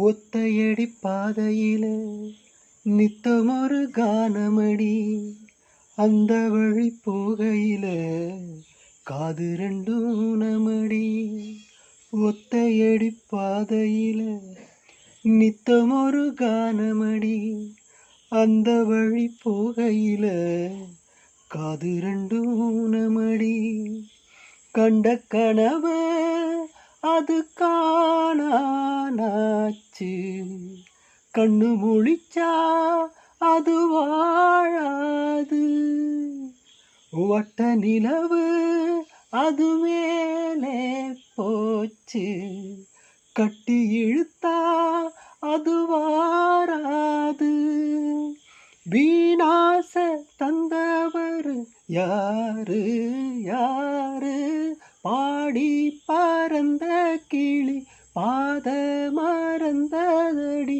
ஒத்தையடி பாதையில நித்தமொரு கானமடி, அந்த வழி போகையில காது ரெண்டும் நமடி. ஒத்தையடி பாதையில நித்தமொரு கானமடி, அந்த வழி போகையில காது ரெண்டும் நமடி. கண்ட கனவு அது காணாச்சு, கண்ணு முழிச்சா அது வாழாது. வட்ட நிலவு அது மேலே போச்சு, கட்டி இழுத்தா அது வாராது. வீணாச தந்தவர் யாரு யாரு, பாடி பறந்த கிளி பாத மறந்ததடி.